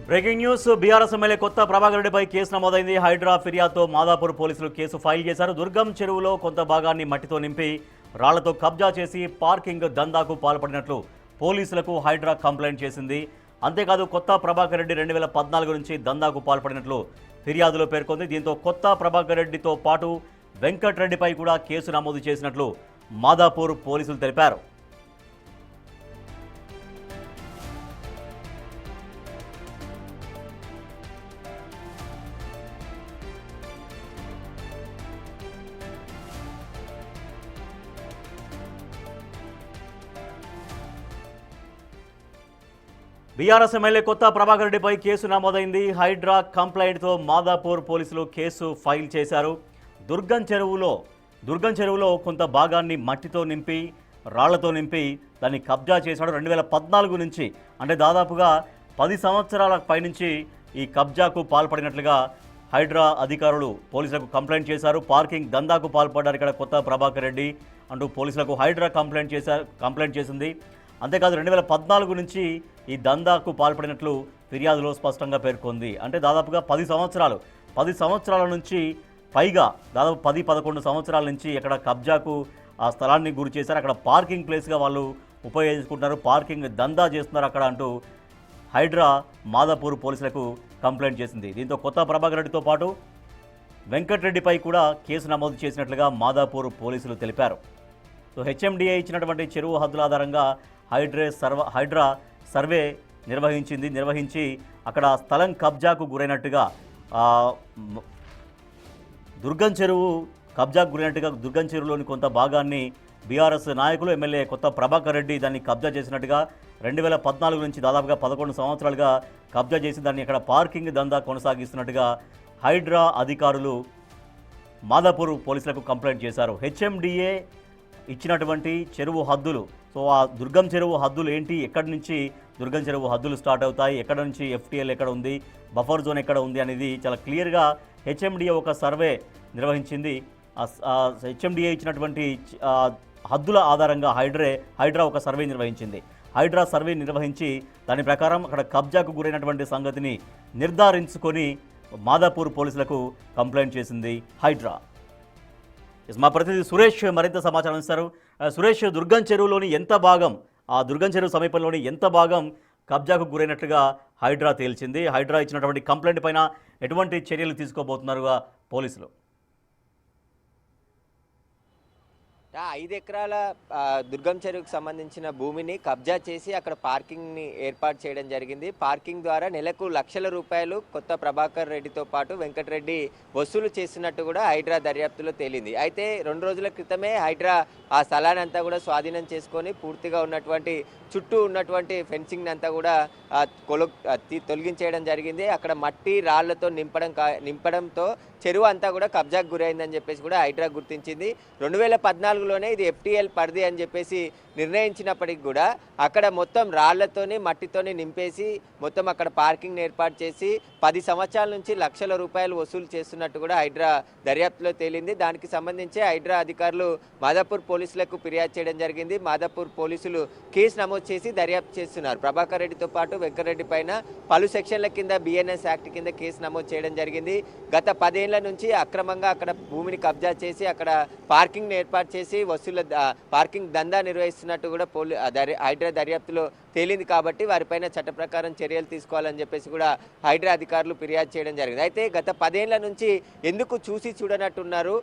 Breaking news BRS MLA కొత్త ప్రభాకర్ రెడ్డిపై case నమోదైంది. హైడ్రా ఫిర్యాదుతో మాదాపూర్ పోలీసులు కేసు ఫైల్ చేశారు. దుర్గం చెరువులో కొంత భాగాన్ని మట్టితో నింపి రాళ్లతో కబ్జా చేసి పార్కింగ్ దందాకు పాల్పడినట్లు పోలీసులకు హైడ్రా కంప్లైంట్ చేసింది. అంతేకాదు కొత్త ప్రభాకర్ రెడ్డి 2014 నుంచి దందాకు పాల్పడినట్లు ఫిర్యాదులో పేర్కొంది. దీంతో కొత్త ప్రభాకర్ రెడ్డితో పాటు వెంకట్రెడ్డిపై కూడా కేసు నమోదు చేసినట్లు మాదాపూర్ పోలీసులు తెలిపారు. బీఆర్ఎస్ ఎమ్మెల్యే కొత్త ప్రభాకర్ రెడ్డిపై కేసు నమోదైంది. హైడ్రా కంప్లైంట్తో మాదాపూర్ పోలీసులు కేసు ఫైల్ చేశారు. దుర్గం చెరువులో కొంత భాగాన్ని మట్టితో నింపి రాళ్లతో నింపి దాన్ని కబ్జా చేశాడు. 2014 నుంచి అంటే దాదాపుగా 10 సంవత్సరాల పైనుంచి ఈ కబ్జాకు పాల్పడినట్లుగా హైడ్రా అధికారులు పోలీసులకు కంప్లైంట్ చేశారు. పార్కింగ్ దందాకు పాల్పడ్డారు ఇక్కడ కొత్త ప్రభాకర్ రెడ్డి అంటూ పోలీసులకు హైడ్రా కంప్లైంట్ చేసింది. అంతేకాదు 2014 నుంచి ఈ దందాకు పాల్పడినట్లు ఫిర్యాదులో స్పష్టంగా పేర్కొంది. అంటే దాదాపుగా 10 సంవత్సరాల నుంచి పైగా దాదాపు 10-11 సంవత్సరాల నుంచి ఇక్కడ కబ్జాకు ఆ స్థలాన్ని గురి చేశారు. అక్కడ పార్కింగ్ ప్లేస్గా వాళ్ళు ఉపయోగించుకుంటున్నారు, పార్కింగ్ దందా చేస్తున్నారు అక్కడ అంటూ హైడ్రా మాదాపూర్ పోలీసులకు కంప్లైంట్ చేసింది. దీంతో కొత్త ప్రభాకర్ రెడ్డితో పాటు వెంకట్రెడ్డిపై కూడా కేసు నమోదు చేసినట్లుగా మాదాపూర్ పోలీసులు తెలిపారు. సో హెచ్ఎండిఏ ఇచ్చినటువంటి చెరువు హద్దుల ఆధారంగా హైడ్రా సర్వే నిర్వహించి అక్కడ స్థలం కబ్జాకు గురైనట్టుగా దుర్గం చెరువులోని కొంత భాగాన్ని బీఆర్ఎస్ నాయకులు ఎమ్మెల్యే కొత్త ప్రభాకర్ రెడ్డి దాన్ని కబ్జా చేసినట్టుగా 2014 నుంచి దాదాపుగా 11 సంవత్సరాలుగా కబ్జా చేసి దాన్ని ఇక్కడ పార్కింగ్ దందా కొనసాగిస్తున్నట్టుగా హైడ్రా అధికారులు మాదాపూర్ పోలీసులకు కంప్లైంట్ చేశారు. హెచ్ఎండిఏ ఇచ్చినటువంటి చెరువు హద్దులు, సో ఆ దుర్గం చెరువు హద్దులు ఏంటి, ఎక్కడి నుంచి దుర్గం చెరువు హద్దులు స్టార్ట్ అవుతాయి, ఎక్కడ నుంచి ఎఫ్టీఎల్ ఎక్కడ ఉంది, బఫర్ జోన్ ఎక్కడ ఉంది అనేది చాలా క్లియర్గా హెచ్ఎండిఏ ఒక సర్వే నిర్వహించింది. హెచ్ఎండిఏ ఇచ్చినటువంటి హద్దుల ఆధారంగా హైడ్రా ఒక సర్వే నిర్వహించింది. హైడ్రా సర్వే నిర్వహించి దాని ప్రకారం అక్కడ కబ్జాకు గురైనటువంటి సంగతిని నిర్ధారించుకొని మాదాపూర్ పోలీసులకు కంప్లైంట్ చేసింది హైడ్రా. మా ప్రతినిధి సురేష్ మరింత సమాచారం ఇస్తారు. సురేష్, దుర్గం చెరువులోని ఎంత భాగం, ఆ దుర్గం చెరువు సమీపంలోని ఎంత భాగం కబ్జాకు గురైనట్టుగా హైడ్రా తేల్చింది? హైడ్రా ఇచ్చినటువంటి కంప్లైంట్ పైన ఎటువంటి చర్యలు తీసుకోబోతున్నారుగా పోలీసులు? 5 ఎకరాల దుర్గం చెరువుకు సంబంధించిన భూమిని కబ్జా చేసి అక్కడ పార్కింగ్ని ఏర్పాటు చేయడం జరిగింది. పార్కింగ్ ద్వారా నెలకు లక్షల రూపాయలు కొత్త ప్రభాకర్ రెడ్డితో పాటు వెంకటరెడ్డి వసూలు చేస్తున్నట్టు కూడా హైడ్రా దర్యాప్తులో తేలింది. అయితే 2 రోజుల క్రితమే హైడ్రా ఆ స్థలాన్ని అంతా కూడా స్వాధీనం చేసుకొని పూర్తిగా ఉన్నటువంటి చుట్టూ ఉన్నటువంటి ఫెన్సింగ్ అంతా కూడా తొలగించేయడం జరిగింది. అక్కడ మట్టి రాళ్లతో నింపడంతో చెరువు అంతా కూడా కబ్జాకు గురైందని చెప్పేసి కూడా హైడ్రా గుర్తించింది. 2014లోనే ఇది ఎఫ్టీఎల్ పరిధి అని చెప్పేసి నిర్ణయించినప్పటికి కూడా అక్కడ మొత్తం రాళ్లతోని మట్టితోని నింపేసి మొత్తం అక్కడ పార్కింగ్ ఏర్పాటు చేసి 10 సంవత్సరాల నుంచి లక్షల రూపాయలు వసూలు చేస్తున్నట్టు కూడా హైడ్రా దర్యాప్తులో తేలింది. దానికి సంబంధించి హైడ్రా అధికారులు మాదాపూర్ పోలీసులకు ఫిర్యాదు చేయడం జరిగింది. మాదాపూర్ పోలీసులు కేసు నమోదు చేసి దర్యాప్తు చేస్తున్నారు. ప్రభాకర్ రెడ్డితో పాటు వెంకటరెడ్డి పైన పలు సెక్షన్ల కింద బిఎన్ఎస్ యాక్ట్ కింద కేసు నమోదు చేయడం జరిగింది. గత 10 ఏళ్ల నుంచి అక్రమంగా అక్కడ భూమిని కబ్జా చేసి అక్కడ పార్కింగ్ ఏర్పాటు చేసి పార్కింగ్ దందా నిర్వహిస్తున్నట్టు కూడా హైడ్రా దర్యాప్తులో తేలింది. కాబట్టి వారిపైన చట్ట ప్రకారం చర్యలు తీసుకోవాలని చెప్పేసి కూడా హైడ్రా అధికారులు ఫిర్యాదు చేయడం జరిగింది. అయితే గత 10 ఏళ్ల నుంచి ఎందుకు చూసి చూడనట్టున్నారు,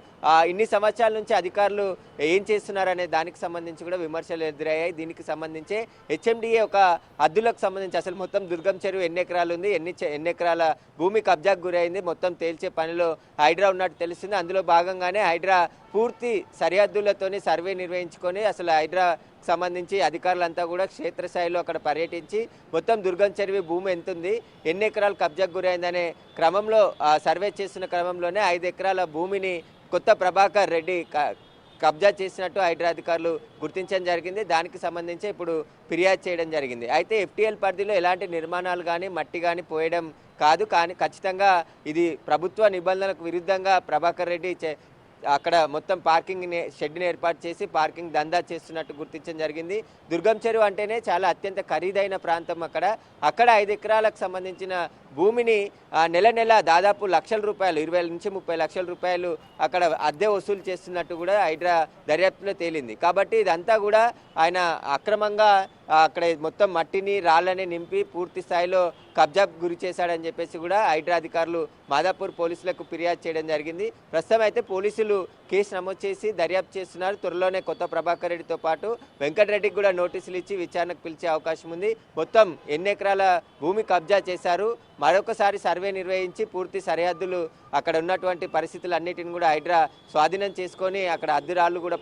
ఇన్ని సంవత్సరాల నుంచి అధికారులు ఏం చేస్తున్నారనే దానికి సంబంధించి కూడా విమర్శలు ఎదురయ్యాయి. దీనికి సంబంధించి హెచ్ఎండిఏ ఒక హద్దులకు సంబంధించి అసలు మొత్తం దుర్గం చెరువు ఎన్ని ఎకరాలు ఉంది, ఎన్ని ఎకరాల భూమి కబ్జాకు గురైంది మొత్తం తేల్చే పనిలో హైడ్రా ఉన్నట్టు తెలుస్తుంది. అందులో భాగంగానే హైడ్రా పూర్తి సరిహద్దులతోని సర్వే నిర్వహించుకొని అసలు హైడ్రా సంబంధించి అధికారులంతా కూడా క్షేత్రస్థాయిలో అక్కడ పర్యటించి మొత్తం దుర్గం చెరువు భూమి ఎంత ఉంది, ఎన్ని ఎకరాలు కబ్జాకు గురైందనే క్రమంలో సర్వే చేస్తున్న క్రమంలోనే 5 ఎకరాల భూమిని కొత్త ప్రభాకర్ రెడ్డి కబ్జా చేసినట్టు హైడ్రా అధికారులు గుర్తించడం జరిగింది. దానికి సంబంధించి ఇప్పుడు ఫిర్యాదు చేయడం జరిగింది. అయితే ఎఫ్టీఎల్ పరిధిలో ఎలాంటి నిర్మాణాలు కానీ మట్టి కానీ పోయడం కాదు, కానీ ఖచ్చితంగా ఇది ప్రభుత్వ నిబంధనలకు విరుద్ధంగా ప్రభాకర్ రెడ్డి అక్కడ మొత్తం పార్కింగ్ షెడ్ని ఏర్పాటు చేసి పార్కింగ్ దందా చేస్తున్నట్టు గుర్తించడం జరిగింది. దుర్గం చెరువు అంటేనే చాలా అత్యంత ఖరీదైన ప్రాంతం. అక్కడ 5 ఎకరాలకు సంబంధించిన భూమిని నెల నెల దాదాపు లక్షల రూపాయలు 20 నుంచి 30 లక్షల రూపాయలు అక్కడ అద్దె వసూలు చేస్తున్నట్టు కూడా హైడ్రా దర్యాప్తులో తేలింది. కాబట్టి ఇదంతా కూడా ఆయన అక్రమంగా అక్కడ మొత్తం మట్టిని రాళ్ళని నింపి పూర్తి స్థాయిలో కబ్జాకు గురి చేశాడని చెప్పేసి కూడా హైడ్రా అధికారులు మాదాపూర్ పోలీసులకు ఫిర్యాదు చేయడం జరిగింది. ప్రస్తుతం అయితే పోలీసులు కేసు నమోదు చేసి దర్యాప్తు చేస్తున్నారు. త్వరలోనే కొత్త ప్రభాకర్ రెడ్డితో పాటు వెంకటరెడ్డికి కూడా నోటీసులు ఇచ్చి విచారణకు పిలిచే అవకాశం ఉంది. మొత్తం ఎన్ని ఎకరాల భూమి కబ్జా చేశారు, మరొకసారి సర్వే నిర్వహించి పూర్తి సరిహద్దులు అక్కడ ఉన్నటువంటి పరిస్థితులన్నిటిని కూడా హైడ్రా స్వాధీనం చేసుకొని అక్కడ అద్దురాళ్ళు కూడా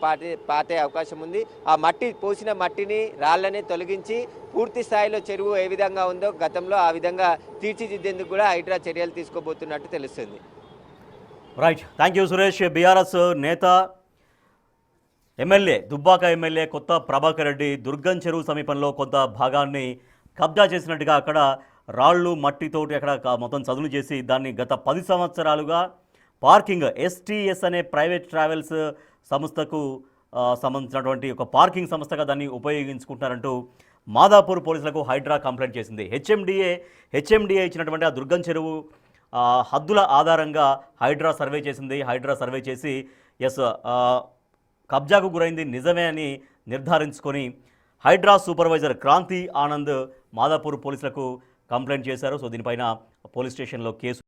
పాతే అవకాశం ఉంది. ఆ పోసిన మట్టిని రాళ్ళని తొలగించి పూర్తి స్థాయిలో చెరువు ఏ విధంగా ఉందో గతంలో ఆ విధంగా తీర్చిదిద్దేందుకు కూడా హైడ్రా చర్యలు తీసుకోబోతున్నట్టు తెలుస్తుంది. Right, thank you Suresh. BRS నేత దుబ్బాక ఎమ్మెల్యే కొత్త ప్రభాకర్ రెడ్డి దుర్గం చెరువు సమీపంలో కొంత భాగాన్ని కబ్జా చేసినట్టుగా అక్కడ రాళ్ళు మట్టితోటి అక్కడ మొత్తం చదును చేసి దాన్ని గత 10 సంవత్సరాలుగా పార్కింగ్ STS అనే ప్రైవేట్ ట్రావెల్స్ సంస్థకు సంబంధించినటువంటి ఒక పార్కింగ్ సంస్థగా దాన్ని ఉపయోగించుకుంటున్నారంటూ మాదాపూర్ పోలీసులకు హైడ్రా కంప్లైంట్ చేసింది. హెచ్ఎండిఏ ఇచ్చినటువంటి ఆ దుర్గం చెరువు హద్దుల ఆధారంగా హైడ్రా సర్వే చేసింది. హైడ్రా సర్వే చేసి కబ్జాకు గురైంది నిజమే అని నిర్ధారించుకొని హైడ్రా సూపర్వైజర్ క్రాంతి ఆనంద్ మాదాపూర్ పోలీసులకు కంప్లైంట్ చేశారు. సో దీనిపైన పోలీస్ స్టేషన్లో కేసు